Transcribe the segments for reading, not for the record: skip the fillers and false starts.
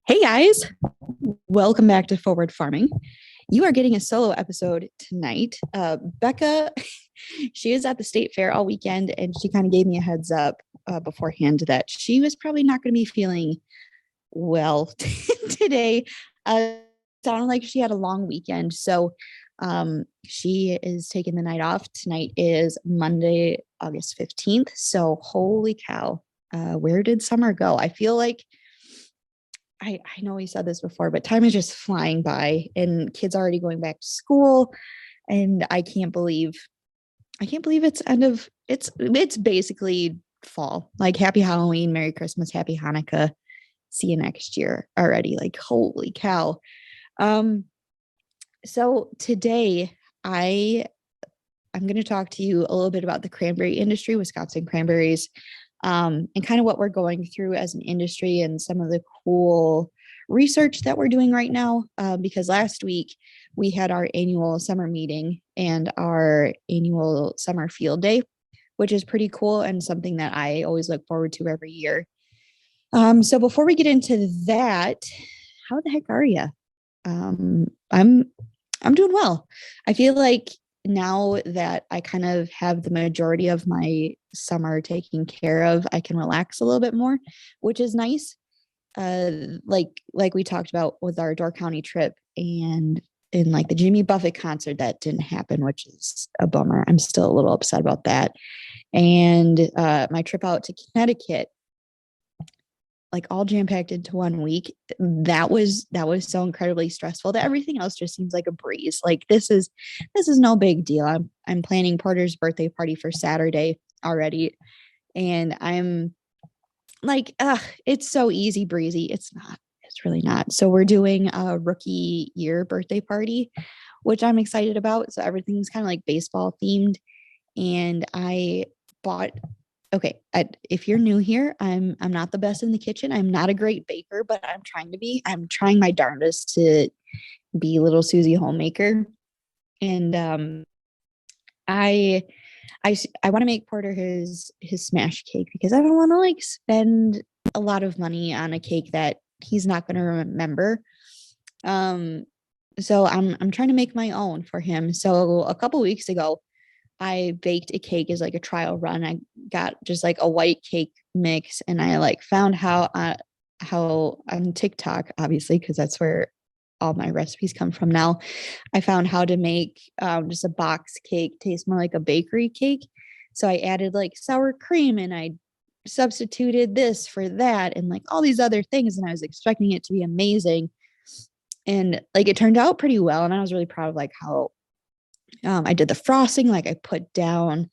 Hey guys, welcome back to Forward Farming. You are getting a solo episode tonight. Becca, she is at the state fair all weekend, and she kind of gave me a heads up beforehand that she was probably not going to be feeling well today. Sounded like she had a long weekend, so she is taking the night off. Tonight is Monday, August 15th. So holy cow, where did summer go? I feel like I know we said this before, but time is just flying by and kids are already going back to school. And I can't believe it's basically fall. Like happy Halloween, Merry Christmas, Happy Hanukkah. See you next year already. Like, holy cow. Um, so today I I'm going to talk to you a little bit about the cranberry industry, Wisconsin cranberries, and kind of what we're going through as an industry and some of the cool research that we're doing right now. Because last week we had our annual summer meeting and our annual summer field day, which is pretty cool and something that I always look forward to every year. So before we get into that, how the heck are you? Um, I'm I'm doing well. I feel like now that I kind of have the majority of my summer taken care of, I can relax a little bit more, which is nice. Like we talked about with our Door County trip and in like the Jimmy Buffett concert that didn't happen, which is a bummer. I'm still a little upset about that. And my trip out to Connecticut, like all jam packed into 1 week. That was so incredibly stressful that everything else just seems like a breeze. Like this is no big deal. I'm planning Porter's birthday party for Saturday already, and I'm like, it's so easy breezy. It's not. It's really not. So we're doing a rookie year birthday party, which I'm excited about. So everything's kind of like baseball themed, and I bought okay, if you're new here, I'm not the best in the kitchen. I'm not a great baker, but I'm trying to be. I'm trying my darndest to be little Susie homemaker. And I I want to make Porter his smash cake because I don't want to like spend a lot of money on a cake that he's not going to remember. Um, so I'm trying to make my own for him. So a couple weeks ago, I baked a cake as like a trial run. I got just like a white cake mix, and I like found how on TikTok, obviously, because that's where all my recipes come from now. I found how to make just a box cake taste more like a bakery cake. So I added like sour cream, and I substituted this for that, and like all these other things. And I was expecting it to be amazing, and like it turned out pretty well. And I was really proud of like how I did the frosting, like I put down,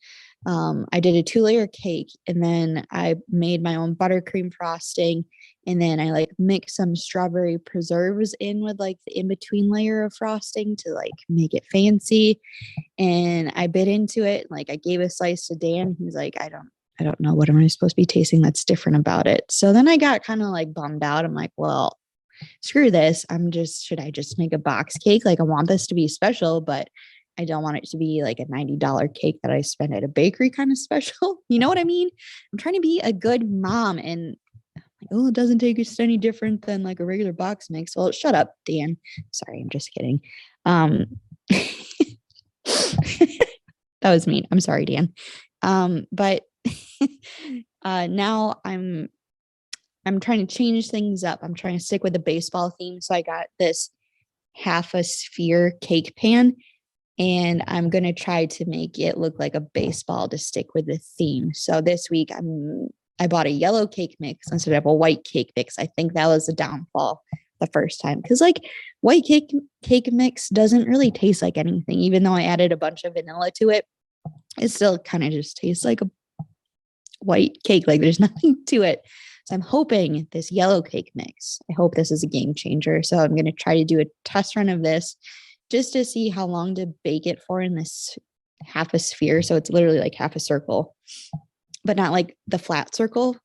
I did a 2 layer cake, and then I made my own buttercream frosting. And then I like mixed some strawberry preserves in with like the in between layer of frosting to like make it fancy. And I bit into it. Like I gave a slice to Dan. He's like, I don't know what am I supposed to be tasting that's different about it. So then I got kind of like bummed out. I'm like, well, screw this. Should I just make a box cake? Like I want this to be special, but I don't want it to be like a $90 cake that I spend at a bakery kind of special. You know what I mean? I'm trying to be a good mom, and like, oh, it doesn't taste any different than like a regular box mix. Well, shut up, Dan. Sorry, I'm just kidding. Um that was mean. I'm sorry, Dan. But now I'm trying to change things up. I'm trying to stick with the baseball theme. So I got this half a sphere cake pan, and I'm going to try to make it look like a baseball to stick with the theme. So this week I bought a yellow cake mix instead of a white cake mix. I think that was the downfall the first time, because like white cake mix doesn't really taste like anything. Even though I added a bunch of vanilla to it, it still kind of just tastes like a white cake. Like there's nothing to it. So I'm hoping this yellow cake mix, I hope this is a game changer. So I'm going to try to do a test run of this just to see how long to bake it for in this half a sphere. So it's literally like half a circle, but not like the flat circle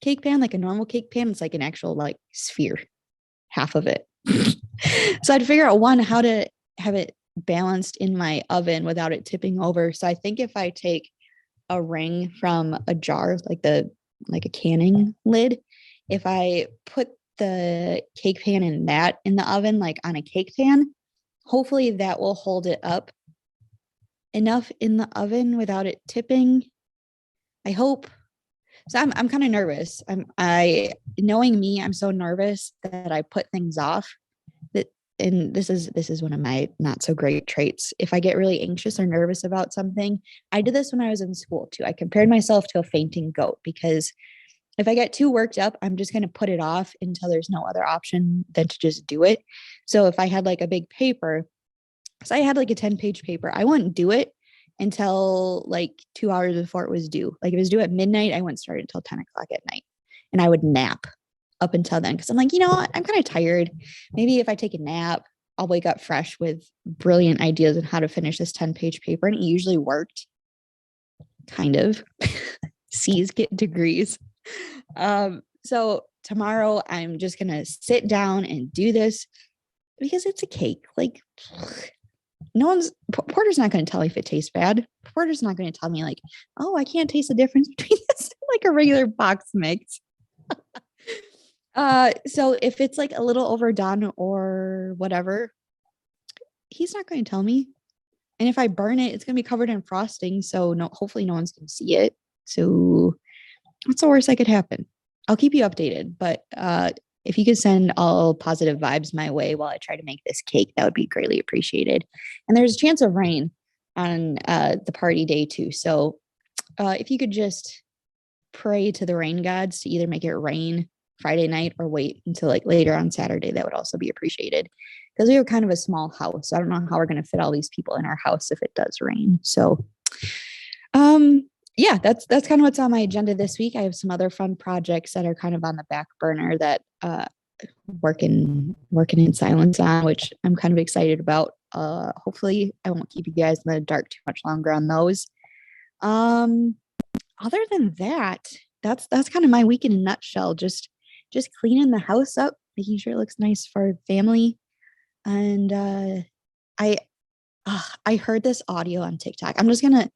cake pan, like a normal cake pan. It's like an actual like sphere, half of it. So I'd figure out one, how to have it balanced in my oven without it tipping over. So I think if I take a ring from a jar, like a canning lid, if I put the cake pan and that in the oven, like on a cake pan. Hopefully that will hold it up enough in the oven without it tipping. I hope. So I'm kind of nervous. I knowing me, I'm so nervous that I put things off. That and this is one of my not so great traits. If I get really anxious or nervous about something, I did this when I was in school too. I compared myself to a fainting goat because if I get too worked up, I'm just going to put it off until there's no other option than to just do it. So if I had like a big paper, so I had like a 10-page paper, I wouldn't do it until like 2 hours before it was due. Like if it was due at midnight, I wouldn't start until 10 o'clock at night. And I would nap up until then because I'm like, you know what? I'm kind of tired. Maybe if I take a nap, I'll wake up fresh with brilliant ideas on how to finish this 10-page paper. And it usually worked. Kind of. C's get degrees. So tomorrow I'm just gonna sit down and do this because it's a cake. Like Porter's not going to tell me if it tastes bad. Porter's not going to tell me like, oh, I can't taste the difference between this like a regular box mix. So if it's like a little overdone or whatever, he's not going to tell me. And if I burn it, it's going to be covered in frosting. So no, hopefully no one's going to see it. So what's the worst that could happen? I'll keep you updated, but if you could send all positive vibes my way while I try to make this cake, that would be greatly appreciated. And there's a chance of rain on the party day too. So if you could just pray to the rain gods to either make it rain Friday night or wait until like later on Saturday, that would also be appreciated. Because we have kind of a small house. So I don't know how we're going to fit all these people in our house if it does rain. So yeah, that's kind of what's on my agenda this week. I have some other fun projects that are kind of on the back burner that working in silence on, which I'm kind of excited about. Hopefully I won't keep you guys in the dark too much longer on those. Other than that, that's kind of my week in a nutshell. Just cleaning the house up, making sure it looks nice for family. And I heard this audio on TikTok. I'm just gonna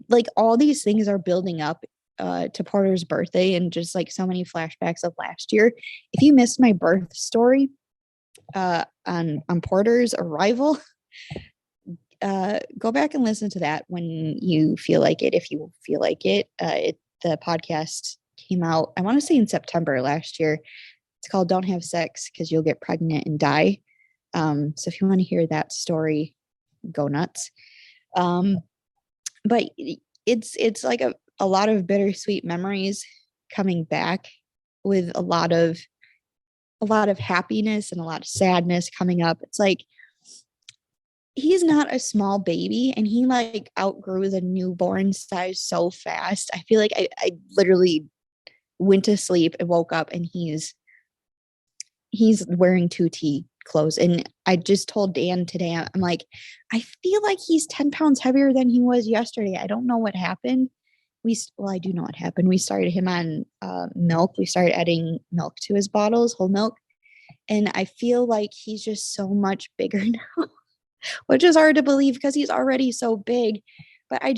like all these things are building up to Porter's birthday and just like so many flashbacks of last year. If you missed my birth story on Porter's arrival, go back and listen to that when you feel like it. If you feel like it, the podcast came out, I want to say in September last year. It's called Don't Have Sex Because You'll Get Pregnant and Die. So if you want to hear that story, go nuts. But it's like a lot of bittersweet memories coming back with a lot of happiness and a lot of sadness coming up. It's like he's not a small baby and he like outgrew the newborn size so fast. I feel like I literally went to sleep and woke up and he's wearing 2T clothes. And I just told Dan today, I'm like, I feel like he's 10 pounds heavier than he was yesterday. I don't know what happened. I do know what happened. We started him on milk. We started adding milk to his bottles, whole milk. And I feel like he's just so much bigger now, which is hard to believe because he's already so big. But I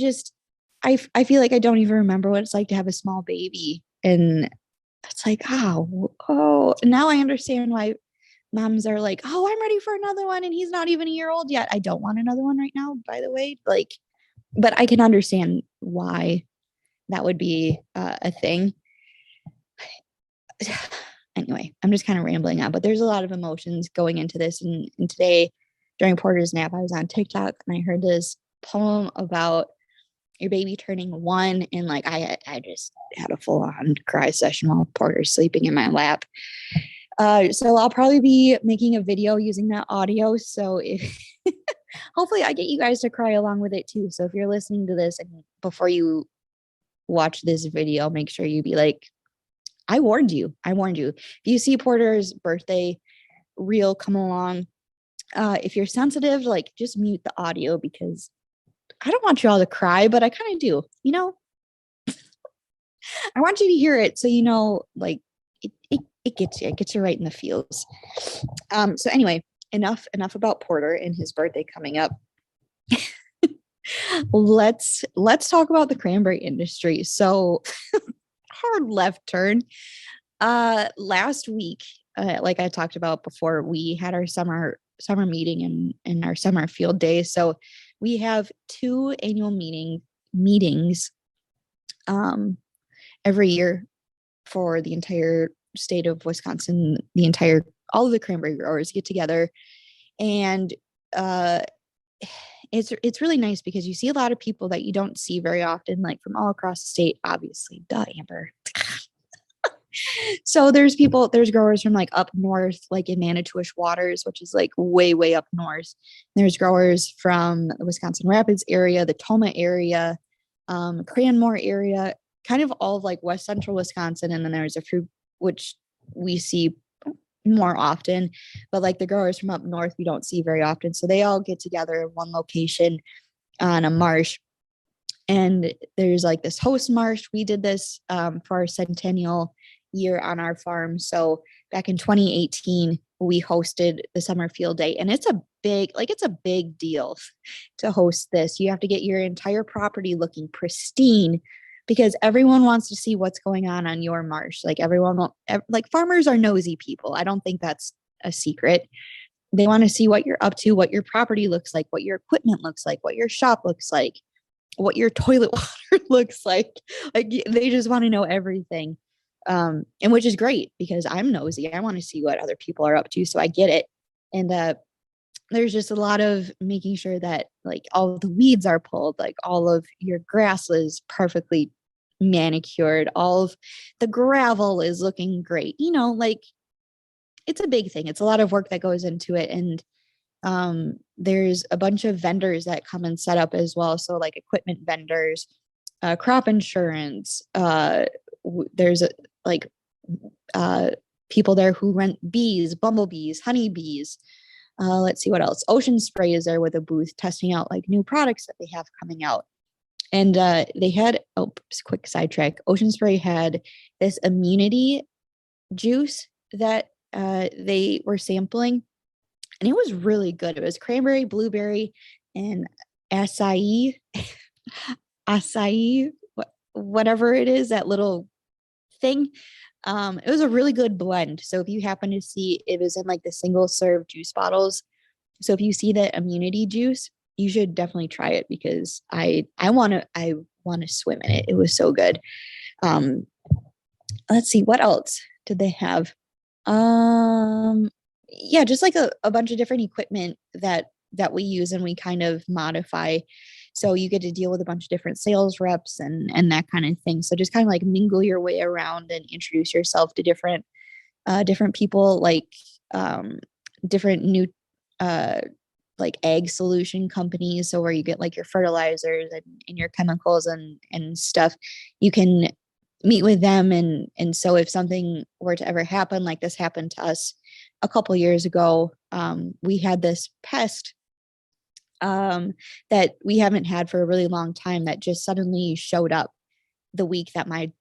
feel like I don't even remember what it's like to have a small baby. And it's like, oh, now I understand why moms are like, oh, I'm ready for another one. And he's not even a year old yet. I don't want another one right now, by the way. Like, but I can understand why that would be a thing. Anyway, I'm just kind of rambling on, but there's a lot of emotions going into this. And today during Porter's nap, I was on TikTok and I heard this poem about your baby turning 1. And like, I just had a full on cry session while Porter's sleeping in my lap. So I'll probably be making a video using that audio. So if hopefully I get you guys to cry along with it too. So if you're listening to this and before you watch this video, make sure you be like, I warned you. If you see Porter's birthday reel come along, if you're sensitive, like just mute the audio because I don't want you all to cry, but I kind of do, you know, I want you to hear it. So, you know, like it gets you right in the feels. So anyway, enough about Porter and his birthday coming up. Let's talk about the cranberry industry. So hard left turn. Last week like I talked about before, we had our summer meeting and our summer field day. So we have two annual meetings um, every year for the entire state of Wisconsin. All of the cranberry growers get together, and uh, it's really nice because you see a lot of people that you don't see very often, like from all across the state. Obviously, duh, Amber. So there's growers from like up north, like in Manitowish Waters, which is like way, way up north. There's growers from the Wisconsin Rapids area, the Toma area, Cranmore area, kind of all of like West Central Wisconsin. And then there's a few which we see more often, but like the growers from up north, we don't see very often. So they all get together in one location on a marsh. And there's like this host marsh. We did this for our centennial year on our farm. So back in 2018, we hosted the summer field day, and it's a big deal to host this. You have to get your entire property looking pristine because everyone wants to see what's going on your marsh. Like like farmers are nosy people. I don't think that's a secret. They want to see what you're up to, what your property looks like, what your equipment looks like, what your shop looks like, what your toilet water looks like. Like they just want to know everything. And which is great because I'm nosy. I want to see what other people are up to. So I get it. And there's just a lot of making sure that like all the weeds are pulled, like all of your grass is perfectly manicured, all of the gravel is looking great. Like it's a big thing. It's a lot of work that goes into it. And there's a bunch of vendors that come and set up as well. So like equipment vendors, crop insurance, there's people there who rent bees, bumblebees, honeybees. Let's see what else. Ocean Spray is there with a booth testing out like new products that they have coming out. And they had, quick sidetrack. Ocean Spray had this immunity juice that they were sampling, and it was really good. It was cranberry, blueberry, and acai, whatever it is, that little thing. It was a really good blend. So if you happen to see, it was in like the single serve juice bottles. So if you see the immunity juice, you should definitely try it because I want to swim in it. It was so good. Let's see, what else did they have? Yeah, just like a bunch of different equipment that we use and we kind of modify. So you get to deal with a bunch of different sales reps and that kind of thing. So just kind of like mingle your way around and introduce yourself to different people, like different new like ag solution companies. So where you get like your fertilizers and your chemicals and stuff, you can meet with them. And so if something were to ever happen, like this happened to us a couple years ago, we had this pest that we haven't had for a really long time that just suddenly showed up the week that my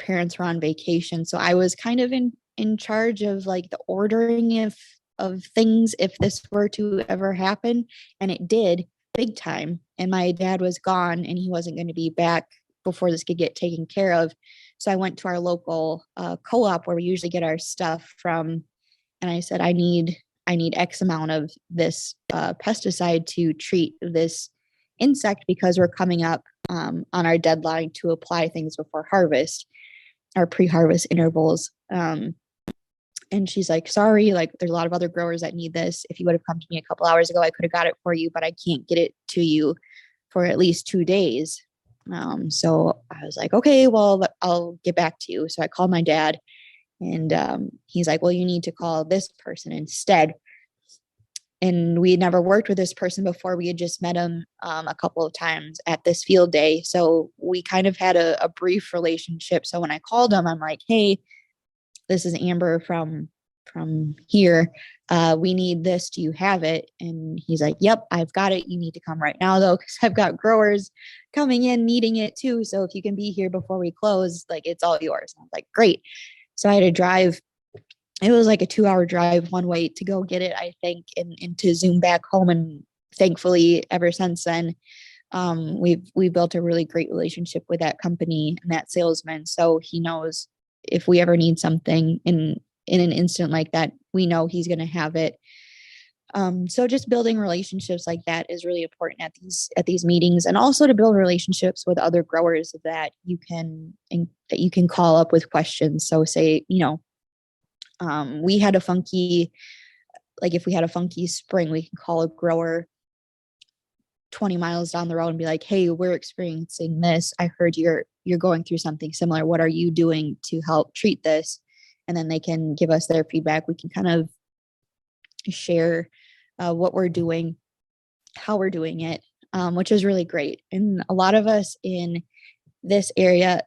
parents were on vacation. So I was kind of in charge of like the ordering of things if this were to ever happen, and it did big time. And my dad was gone and he wasn't going to be back before this could get taken care of. So I went to our local co-op where we usually get our stuff from, and I said, I need X amount of this pesticide to treat this insect because we're coming up on our deadline to apply things before harvest, our pre-harvest intervals. And she's like, sorry, like there's a lot of other growers that need this. If you would have come to me a couple hours ago, I could have got it for you, but I can't get it to you for at least 2 days. So I was like, okay, well, I'll get back to you. So I called my dad, and he's like, well, you need to call this person instead. And we had never worked with this person before. We had just met him a couple of times at this field day. So we kind of had a brief relationship. So when I called him, I'm like, hey, this is Amber from here. We need this. Do you have it? And he's like, yep, I've got it. You need to come right now though, because I've got growers coming in needing it too. So if you can be here before we close, like it's all yours. And I was like, great. So I had to drive. It was like a 2-hour drive one way to go get it, I think, and to zoom back home. And thankfully, ever since then, we've built a really great relationship with that company and that salesman. So he knows if we ever need something, and in an instant like that, we know he's going to have it. So just building relationships like that is really important at these meetings, and also to build relationships with other growers that you can call up with questions. So say, we had a funky, like if we had a funky spring, we can call a grower 20 miles down the road and be like, hey, we're experiencing this. I heard you're going through something similar. What are you doing to help treat this? And then they can give us their feedback. We can kind of share what we're doing, how we're doing it, which is really great. And a lot of us in this area,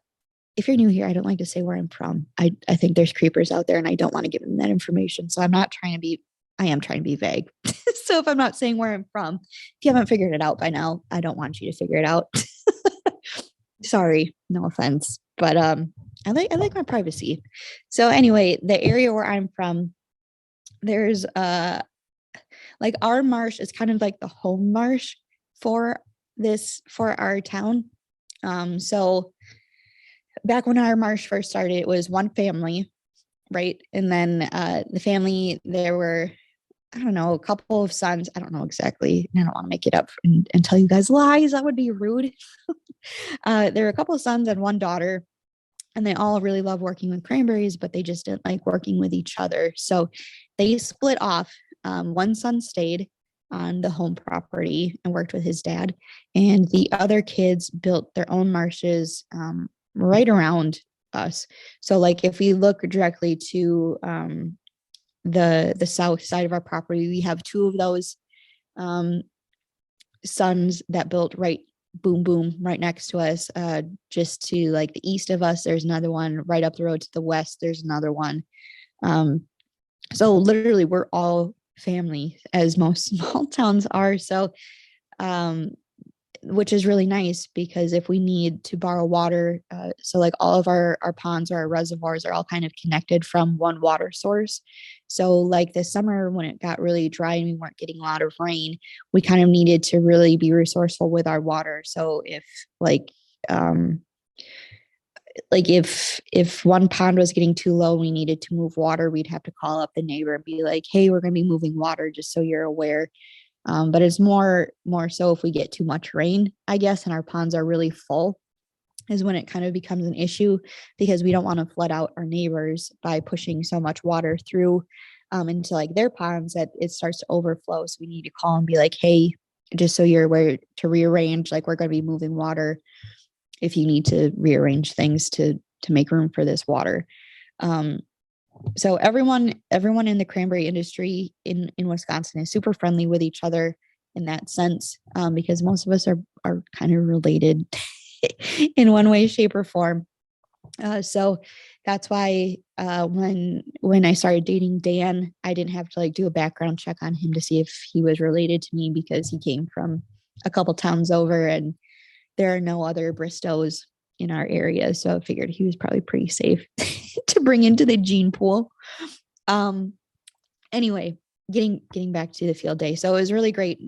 if you're new here, I don't like to say where I'm from. I think there's creepers out there and I don't want to give them that information. So I am trying to be vague. So if I'm not saying where I'm from, if you haven't figured it out by now, I don't want you to figure it out. Sorry, no offense, but I like my privacy. So anyway, the area where I'm from, there's like our marsh is kind of like the home marsh for our town. So back when our marsh first started, it was one family, right? And then the family, there were, I don't know, a couple of sons. I don't know exactly. I don't want to make it up and tell you guys lies. That would be rude. There were a couple of sons and one daughter, and they all really love working with cranberries, but they just didn't like working with each other. So they split off. One son stayed on the home property and worked with his dad, and the other kids built their own marshes right around us. So like if we look directly to the south side of our property, we have two of those sons that built right right next to us. Just to like the east of us, there's another one. Right up the road to the west, there's another one. So literally we're all family, as most small towns are. So which is really nice, because if we need to borrow water, so like all of our ponds or our reservoirs are all kind of connected from one water source. So like this summer when it got really dry and we weren't getting a lot of rain, we kind of needed to really be resourceful with our water. So if if one pond was getting too low, we needed to move water, we'd have to call up the neighbor and be like, hey, we're going to be moving water, just so you're aware. But it's more so if we get too much rain, I guess, and our ponds are really full, is when it kind of becomes an issue, because we don't want to flood out our neighbors by pushing so much water through into like their ponds that it starts to overflow. So we need to call and be like, hey, just so you're aware, to rearrange, like we're going to be moving water if you need to rearrange things to make room for this water. So everyone in the cranberry industry in Wisconsin is super friendly with each other in that sense, because most of us are kind of related in one way, shape, or form. So that's why when I started dating Dan, I didn't have to like do a background check on him to see if he was related to me, because he came from a couple towns over and there are no other Bristows in our area. So I figured he was probably pretty safe to bring into the gene pool. Anyway, getting back to the field day. So it was really great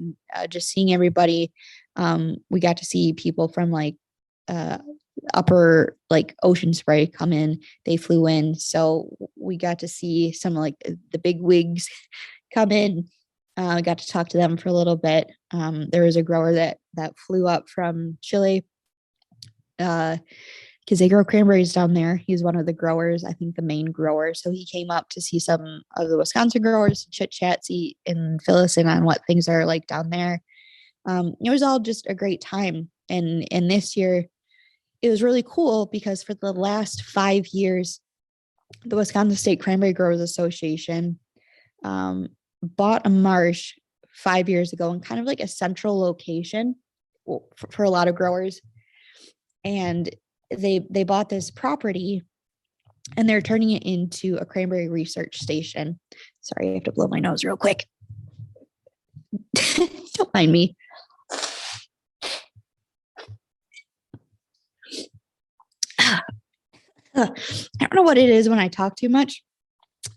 just seeing everybody. We got to see people from like upper like Ocean Spray come in. They flew in. So we got to see some like the big wigs come in. I got to talk to them for a little bit. There was a grower that flew up from Chile, because they grow cranberries down there. He's one of the growers, I think the main grower. So he came up to see some of the Wisconsin growers, chit chat, see and fill us in on what things are like down there. It was all just a great time. And this year it was really cool, because for the last 5 years, the Wisconsin State Cranberry Growers Association bought a marsh 5 years ago in kind of like a central location for a lot of growers. And they bought this property and they're turning it into a cranberry research station. Sorry, I have to blow my nose real quick. Don't mind me. I don't know what it is when I talk too much.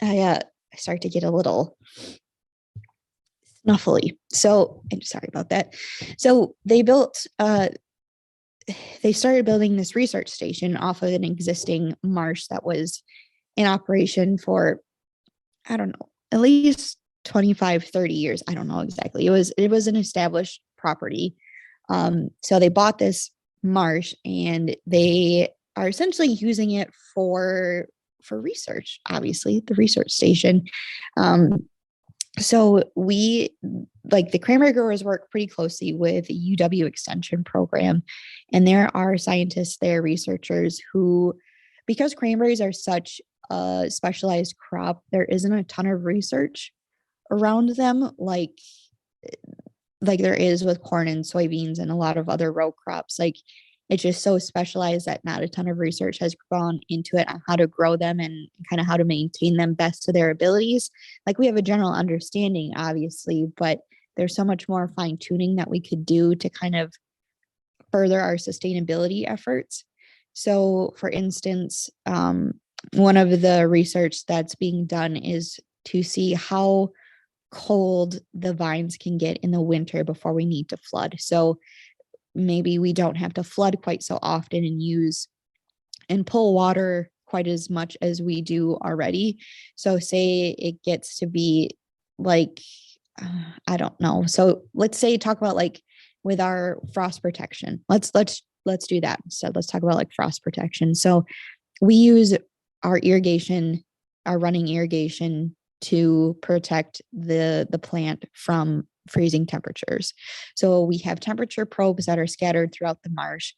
I start to get a little snuffly. So I'm sorry about that. So they started building this research station off of an existing marsh that was in operation for I don't know, at least 25, 30 years. I don't know exactly. It was an established property. So they bought this marsh and they are essentially using it for research, obviously, the research station. Um, so we like the cranberry growers work pretty closely with the UW extension program, and there are scientists there, researchers who, because cranberries are such a specialized crop, there isn't a ton of research around them like there is with corn and soybeans and a lot of other row crops. Like it's just so specialized that not a ton of research has gone into it on how to grow them and kind of how to maintain them best to their abilities. Like we have a general understanding, obviously, but there's so much more fine tuning that we could do to kind of further our sustainability efforts. So, for instance, one of the research that's being done is to see how cold the vines can get in the winter before we need to flood. So maybe we don't have to flood quite so often and use and pull water quite as much as we do already. So say it gets to be like I don't know. So let's say talk about like with our frost protection. Let's do that instead. Let's talk about like frost protection. So we use our irrigation, our running irrigation to protect the plant from freezing temperatures. So we have temperature probes that are scattered throughout the marsh.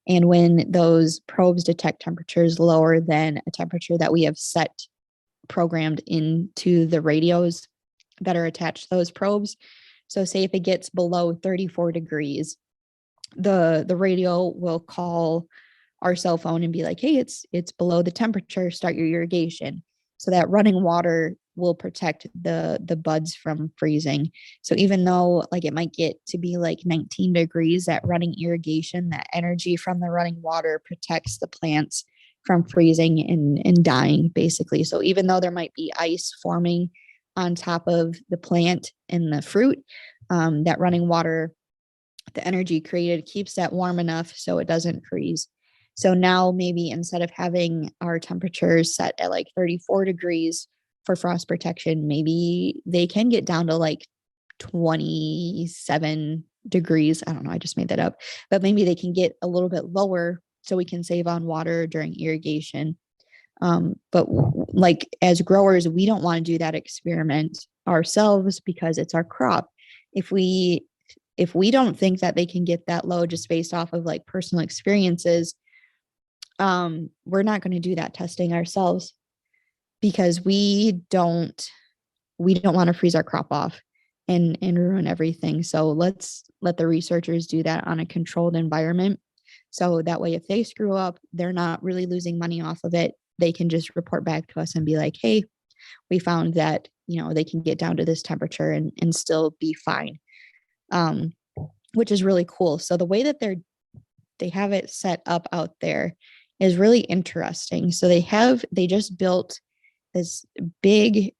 And when those probes detect temperatures lower than a temperature that we have set programmed into the radios that are attached to those probes. So say if it gets below 34 degrees, the radio will call our cell phone and be like, hey, it's below the temperature, start your irrigation. So that running water will protect the buds from freezing. So even though like it might get to be like 19 degrees, that running irrigation, that energy from the running water protects the plants from freezing and dying, basically. So even though there might be ice forming on top of the plant and the fruit, that running water, the energy created keeps that warm enough so it doesn't freeze. So now maybe instead of having our temperatures set at like 34 degrees for frost protection, maybe they can get down to like 27 degrees. I don't know, I just made that up. But maybe they can get a little bit lower so we can save on water during irrigation. But like as growers, we don't want to do that experiment ourselves because it's our crop. If we if we don't think that they can get that low just based off of like personal experiences, we're not going to do that testing ourselves because we don't want to freeze our crop off and ruin everything. So let's let the researchers do that on a controlled environment. So that way, if they screw up, they're not really losing money off of it. They can just report back to us and be like, hey, we found that, they can get down to this temperature and still be fine. Um, which is really cool. So the way that they have it set up out there is really interesting. So they just built this big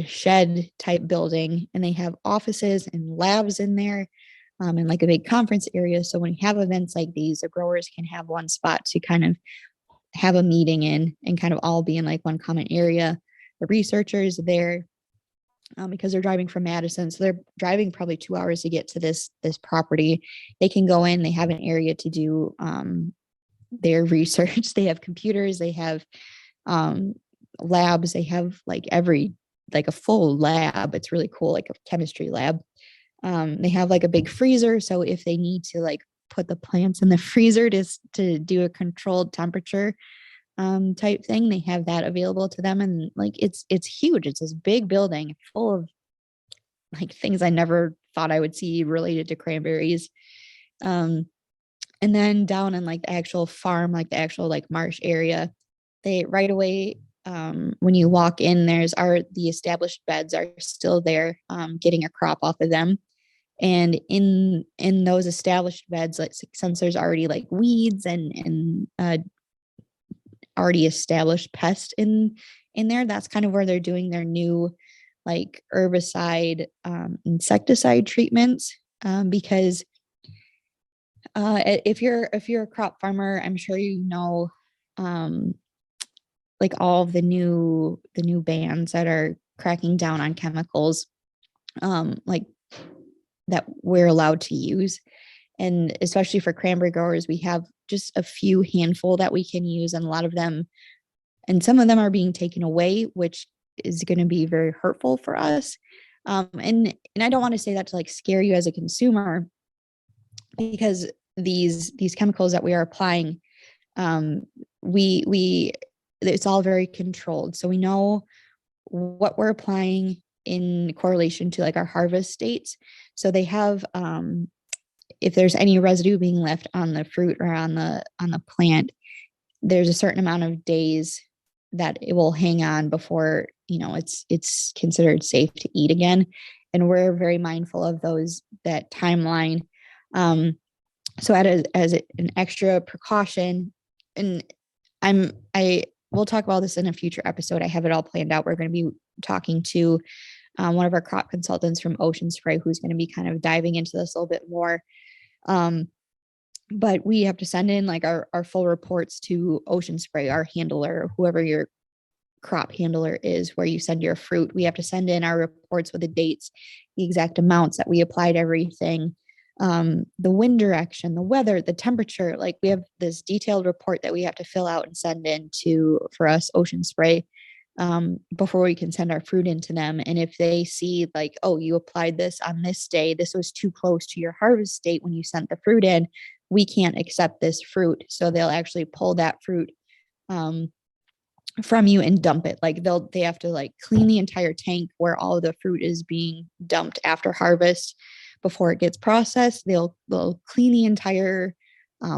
shed type building, and they have offices and labs in there, and like a big conference area. So when you have events like these, the growers can have one spot to kind of have a meeting in and kind of all be in like one common area. The researchers there, because they're driving from Madison, so they're driving probably 2 hours to get to this property. They can go in. They have an area to do their research. They have computers. They have um, labs. They have like a full lab. It's really cool, like a chemistry lab. They have like a big freezer, so if they need to like put the plants in the freezer to do a controlled temperature type thing, they have that available to them. And like it's huge. It's this big building full of like things I never thought I would see related to cranberries. Um, and then down in like the actual farm, like the actual like marsh area, they right away, when you walk in, the established beds are still there, getting a crop off of them. And in those established beds, like since there's already like weeds and already established pest in there, that's kind of where they're doing their new like herbicide, insecticide treatments, because if you're a crop farmer, I'm sure um, like all of the new bans that are cracking down on chemicals like that we're allowed to use. And especially for cranberry growers, we have just a few handful that we can use, and a lot of them, and some of them are being taken away, which is going to be very hurtful for us. And I don't want to say that to like scare you as a consumer, because these chemicals that we are applying, um, we it's all very controlled. So we know what we're applying in correlation to like our harvest dates. So they have if there's any residue being left on the fruit or on the plant, there's a certain amount of days that it will hang on before it's considered safe to eat again. And we're very mindful of that timeline. So as an extra precaution, and I we'll talk about this in a future episode. I have it all planned out. We're going to be talking to one of our crop consultants from Ocean Spray, who's going to be kind of diving into this a little bit more. But we have to send in like our full reports to Ocean Spray, our handler, whoever your crop handler is, where you send your fruit. We have to send in our reports with the dates, the exact amounts that we applied everything, the wind direction, the weather, the temperature. Like we have this detailed report that we have to fill out and send in for us, Ocean Spray, before we can send our fruit into them. And if they see like, oh, you applied this on this day, this was too close to your harvest date when you sent the fruit in, we can't accept this fruit. So they'll actually pull that fruit from you and dump it. Like they have to like clean the entire tank where all of the fruit is being dumped after harvest before it gets processed. They'll clean the entire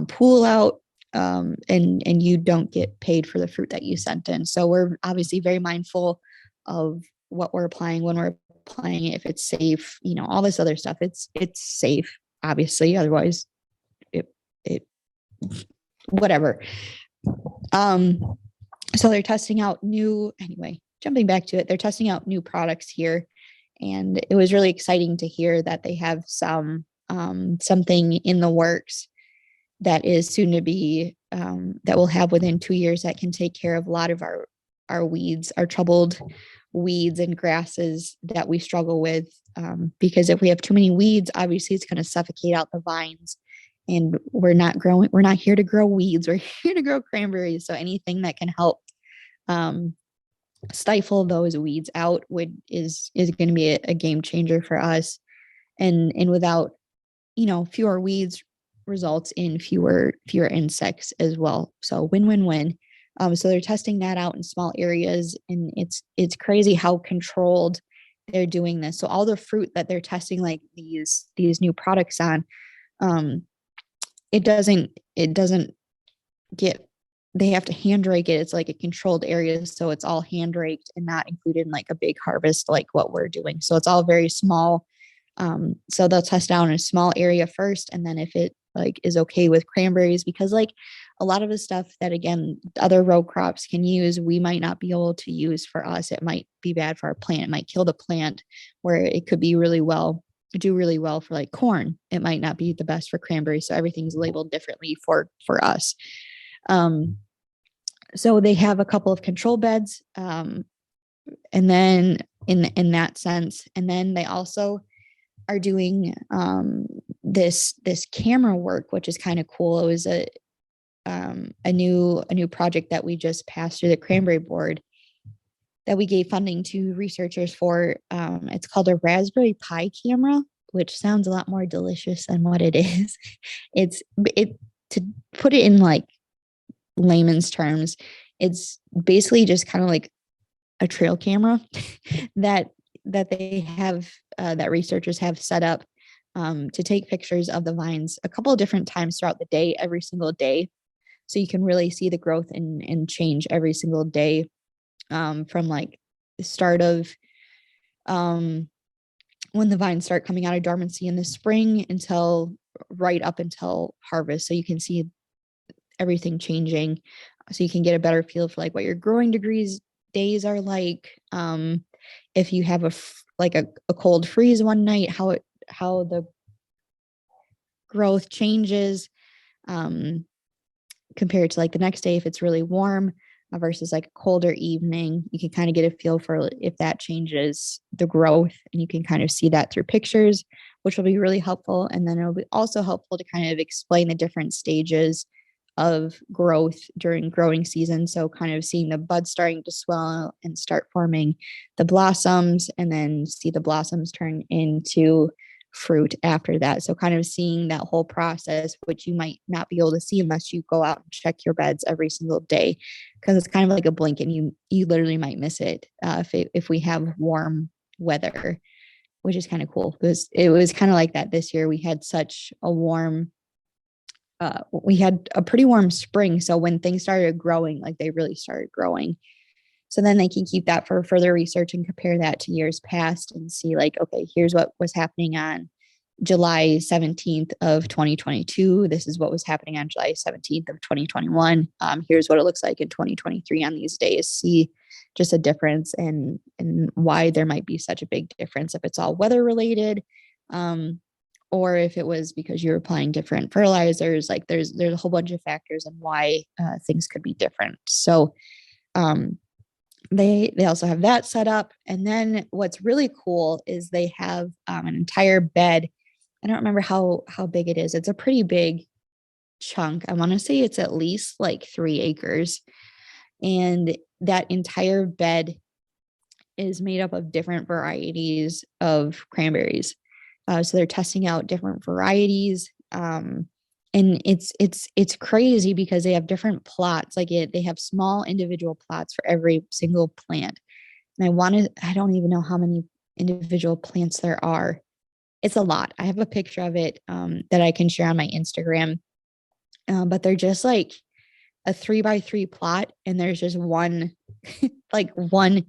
pool out, and you don't get paid for the fruit that you sent in. So we're obviously very mindful of what we're applying, when we're applying it, if it's safe, all this other stuff. It's safe, obviously. Otherwise, it whatever. So they're testing out jumping back to it, they're testing out new products here. And it was really exciting to hear that they have something in the works that is soon to be, that we'll have within 2 years, that can take care of a lot of our weeds, our troubled weeds and grasses that we struggle with. Because if we have too many weeds, obviously it's going to suffocate out the vines. And we're not here to grow weeds. We're here to grow cranberries. So anything that can help stifle those weeds out is going to be a game changer for us. And without, fewer weeds results in fewer insects as well. So win-win-win. So they're testing that out in small areas, and it's crazy how controlled they're doing this. So all the fruit that they're testing like these new products on, it doesn't get, they have to hand rake it. It's like a controlled area. So it's all hand raked and not included in like a big harvest, like what we're doing. So it's all very small. So they'll test out in a small area first. And then if it like is okay with cranberries, because like a lot of the stuff that, again, other row crops can use, we might not be able to use for us. It might be bad for our plant. It might kill the plant, where it could be do really well for like corn. It might not be the best for cranberries. So everything's labeled differently for us. So they have a couple of control beds, and then in that sense, and then they also are doing this camera work, which is kind of cool. It was a new project that we just passed through the Cranberry Board that we gave funding to researchers for. It's called a Raspberry Pi camera, which sounds a lot more delicious than what it is. It to put it in like layman's terms, it's basically just kind of like a trail camera that they have, that researchers have set up to take pictures of the vines a couple of different times throughout the day, every single day. So you can really see the growth and change every single day, from like the start of when the vines start coming out of dormancy in the spring until right up until harvest. So you can see everything changing. So you can get a better feel for like what your growing days are like. If you have a cold freeze one night, how the growth changes compared to like the next day if it's really warm. versus like a colder evening. You can kind of get a feel for if that changes the growth, and you can kind of see that through pictures, which will be really helpful. And then it'll be also helpful to kind of explain the different stages of growth during growing season. So kind of seeing the buds starting to swell and start forming the blossoms, and then see the blossoms turn into fruit after that. So kind of seeing that whole process, which you might not be able to see unless you go out and check your beds every single day, because it's kind of like a blink, and you literally might miss it if we have warm weather, which is kind of cool, because it was kind of like that this year. We had such a warm we had a pretty warm spring. So when things started growing, like they really started growing. So then they can keep that for further research and compare that to years past and see like, okay, here's what was happening on July 17th of 2022. This is what was happening on July 17th of 2021. Here's what it looks like in 2023 on these days. See just a difference, and why there might be such a big difference, if it's all weather related, or if it was because you're applying different fertilizers. Like there's a whole bunch of factors and why things could be different. So they also have that set up. And then what's really cool is they have an entire bed. I don't remember how big it is. It's a pretty big chunk. I want to say it's at least like 3 acres. And that entire bed is made up of different varieties of cranberries. So they're testing out different varieties. And it's crazy because they have different plots. They have small individual plots for every single plant. And I don't even know how many individual plants there are. It's a lot. I have a picture of it that I can share on my Instagram. But they're just like a 3x3 plot, and there's just one like one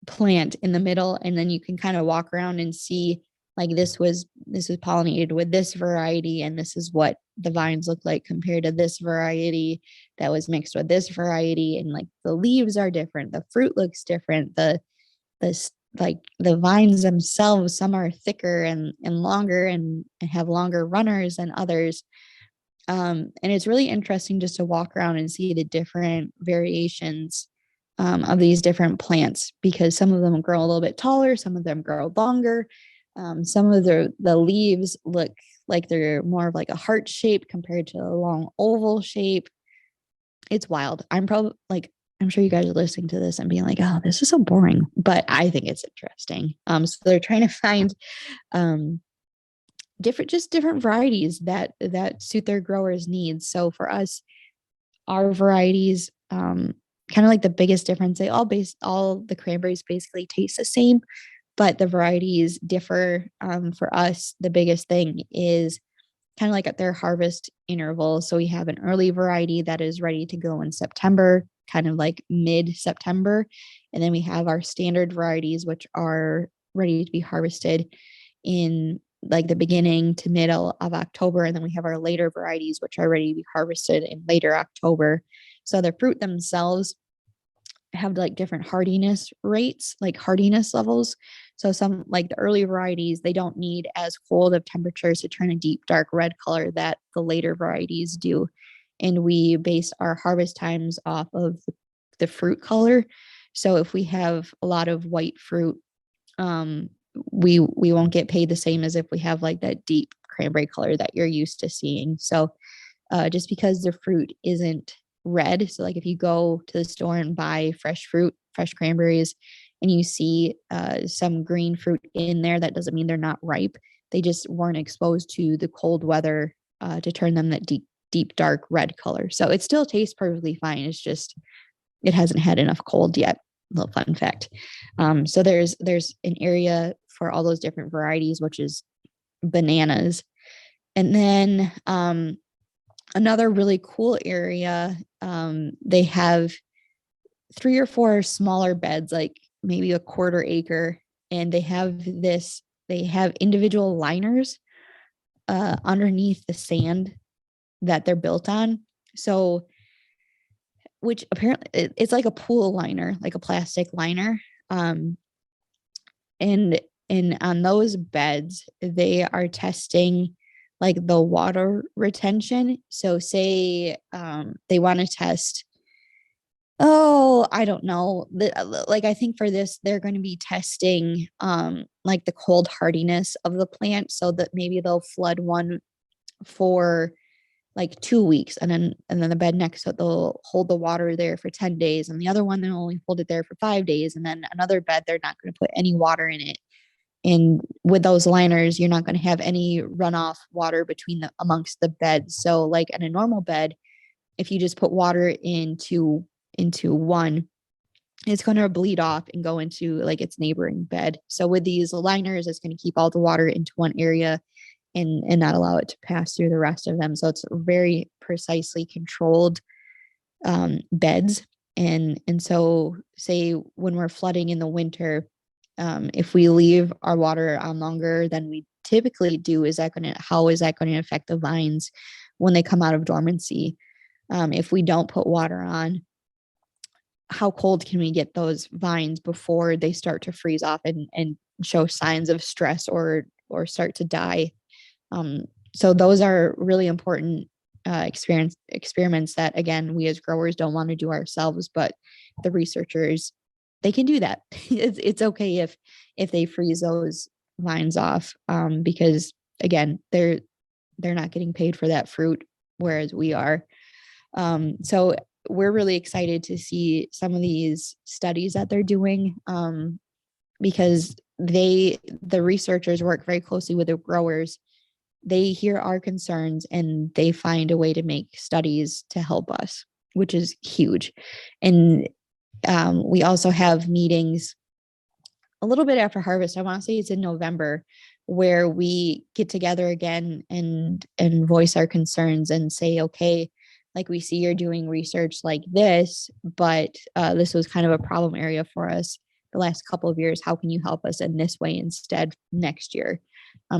plant in the middle, and then you can kind of walk around and see like this was pollinated with this variety, and this is what the vines look like compared to this variety that was mixed with this variety. And like the leaves are different, the fruit looks different, the like the vines themselves, some are thicker and longer and have longer runners than others. And it's really interesting just to walk around and see the different variations of these different plants, because some of them grow a little bit taller, some of them grow longer. Some of the leaves look like they're more of like a heart shape compared to a long oval shape. It's wild. I'm sure you guys are listening to this and being like, oh, this is so boring, but I think it's interesting. So they're trying to find different varieties that suit their growers' needs. So for us, our varieties, kind of like the biggest difference, all the cranberries basically taste the same, but the varieties differ. For us, the biggest thing is kind of like at their harvest interval. So we have an early variety that is ready to go in September, kind of like mid-September. And then we have our standard varieties, which are ready to be harvested in like the beginning to middle of October. And then we have our later varieties, which are ready to be harvested in later October. So the fruit themselves have like different hardiness rates, like hardiness levels. So some like the early varieties, they don't need as cold of temperatures to turn a deep dark red color that the later varieties do. And we base our harvest times off of the fruit color. So if we have a lot of white fruit, we won't get paid the same as if we have like that deep cranberry color that you're used to seeing. So just because the fruit isn't red, so like if you go to the store and buy fresh cranberries, and you see some green fruit in there, that doesn't mean they're not ripe. They just weren't exposed to the cold weather to turn them that deep dark red color. So it still tastes perfectly fine. It's just it hasn't had enough cold yet. Little fun fact. So there's an area for all those different varieties, which is bananas. And then another really cool area, they have 3 or 4 smaller beds, like maybe a quarter acre, and they have individual liners underneath the sand that they're built on. So, which apparently it's like a pool liner, like a plastic liner. And on those beds, they are testing like the water retention. So say they want to test Oh, I don't know. Like I think for this, they're going to be testing like the cold hardiness of the plant so that maybe they'll flood one for like 2 weeks and then the bed next to it they'll hold the water there for 10 days and the other one they'll only hold it there for 5 days and then another bed they're not going to put any water in it. And with those liners, you're not going to have any runoff water between the amongst the beds. So like in a normal bed, if you just put water into one, it's going to bleed off and go into like its neighboring bed. So with these liners, it's going to keep all the water into one area and not allow it to pass through the rest of them. So it's very precisely controlled beds. And so say when we're flooding in the winter, if we leave our water on longer than we typically do, how is that going to affect the vines when they come out of dormancy? If we don't put water on, how cold can we get those vines before they start to freeze off and show signs of stress or start to die? Um, so those are really important experiments that again we as growers don't want to do ourselves, but the researchers, they can do that. It's okay if they freeze those vines off, because again they're not getting paid for that fruit, whereas we are. So we're really excited to see some of these studies that they're doing, because the researchers work very closely with the growers. They hear our concerns and they find a way to make studies to help us, which is huge. And we also have meetings a little bit after harvest. I want to say it's in November, where we get together again and voice our concerns and say, okay, like we see you're doing research like this, but this was kind of a problem area for us the last couple of years. How can you help us in this way instead next year?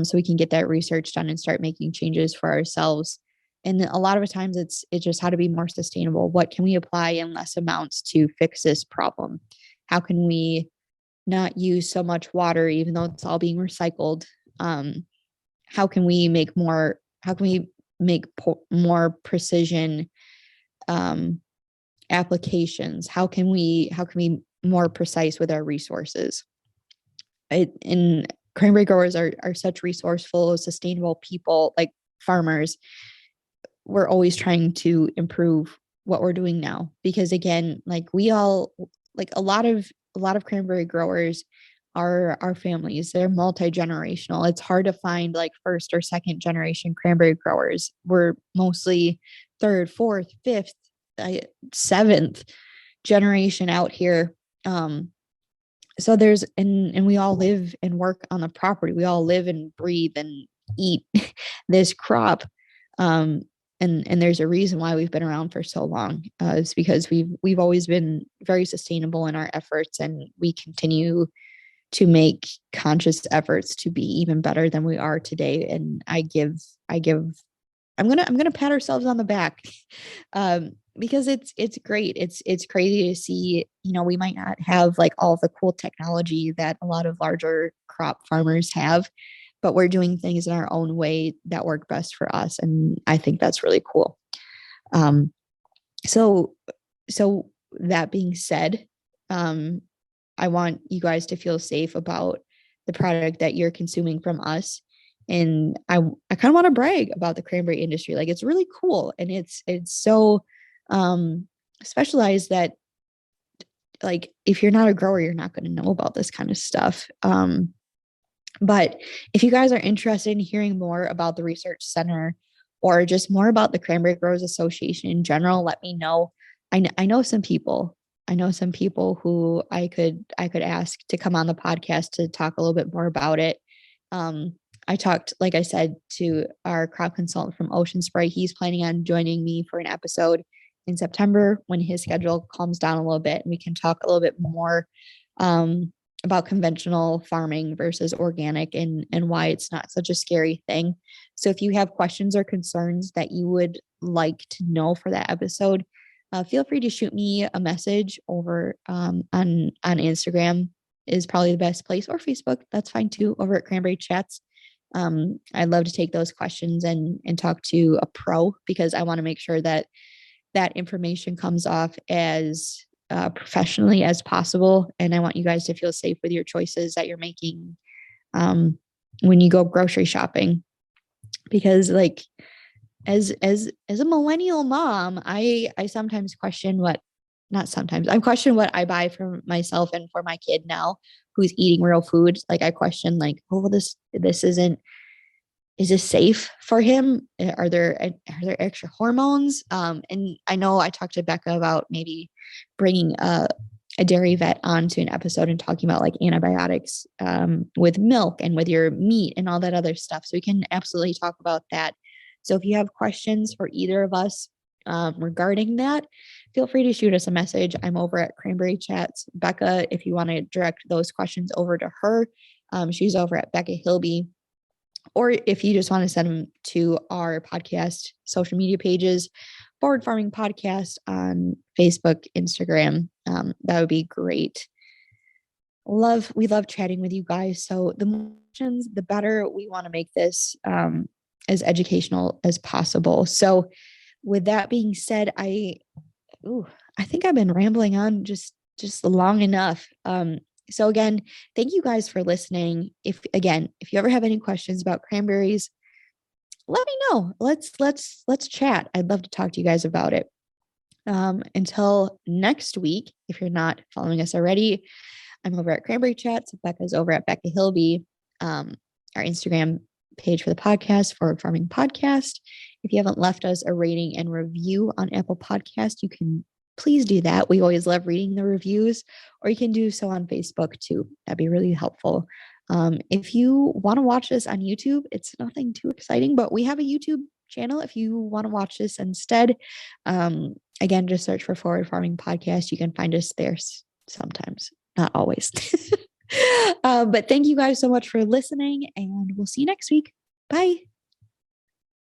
So we can get that research done and start making changes for ourselves. And a lot of times it's just how to be more sustainable. What can we apply in less amounts to fix this problem? How can we not use so much water, even though it's all being recycled? How can we make more? How can we make more precision applications? How can we more precise with our resources? And cranberry growers are such resourceful, sustainable people, like farmers. We're always trying to improve what we're doing now, because again, like we all, like a lot of cranberry growers are our families. They're multi-generational. It's hard to find like first or second generation cranberry growers. We're mostly third, fourth, fifth, seventh generation out here. So there's and we all live and work on the property. We all live and breathe and eat this crop. Um, and there's a reason why we've been around for so long. It's because we've always been very sustainable in our efforts, and we continue to make conscious efforts to be even better than we are today. And I'm gonna pat ourselves on the back, because it's great. It's crazy to see. We might not have like all the cool technology that a lot of larger crop farmers have, but we're doing things in our own way that work best for us, and I think that's really cool. Um, so so that being said, um, I want you guys to feel safe about the product that you're consuming from us. And I kind of want to brag about the cranberry industry. Like it's really cool, and it's so um specialized that like if you're not a grower, you're not going to know about this kind of stuff. But if you guys are interested in hearing more about the research center or just more about the Cranberry Growers Association in general, let me know. I know some people. I know some people who I could ask to come on the podcast to talk a little bit more about it. Um, I talked, like I said, to our crop consultant from Ocean Spray. He's planning on joining me for an episode in September when his schedule calms down a little bit, and we can talk a little bit more um, about conventional farming versus organic, and why it's not such a scary thing. So if you have questions or concerns that you would like to know for that episode, feel free to shoot me a message over on Instagram is probably the best place, or Facebook. That's fine too, over at Cranberry Chats. I'd love to take those questions and talk to a pro, because I want to make sure that that information comes off as professionally as possible. And I want you guys to feel safe with your choices that you're making when you go grocery shopping. Because like as a millennial mom, I sometimes question what not sometimes I question what I buy for myself and for my kid now who's eating real food. Like I question like, oh, this isn't is this safe for him? Are there extra hormones? And I know I talked to Becca about maybe bringing a dairy vet onto an episode and talking about like antibiotics with milk and with your meat and all that other stuff. So we can absolutely talk about that. So if you have questions for either of us regarding that, feel free to shoot us a message. I'm over at Cranberry Chats. Becca, if you want to direct those questions over to her, she's over at Becca Hilby. Or if you just want to send them to our podcast social media pages, Forward Farming Podcast on Facebook, Instagram, that would be great. We love chatting with you guys. So the more questions, the better. We want to make this as educational as possible. So with that being said, I think I've been rambling on just long enough. So again, thank you guys for listening. If you ever have any questions about cranberries, let me know. Let's chat. I'd love to talk to you guys about it. Until next week, if you're not following us already, I'm over at Cranberry Chats. Becca's over at Becca Hilby. Our Instagram page for the podcast, Forward Farming Podcast. If you haven't left us a rating and review on Apple Podcast, you can please do that. We always love reading the reviews, or you can do so on Facebook too. That'd be really helpful. If you want to watch this on YouTube, it's nothing too exciting, but we have a YouTube channel if you want to watch this instead. Again, just search for Forward Farming Podcast. You can find us there sometimes, not always. But thank you guys so much for listening, and we'll see you next week. Bye.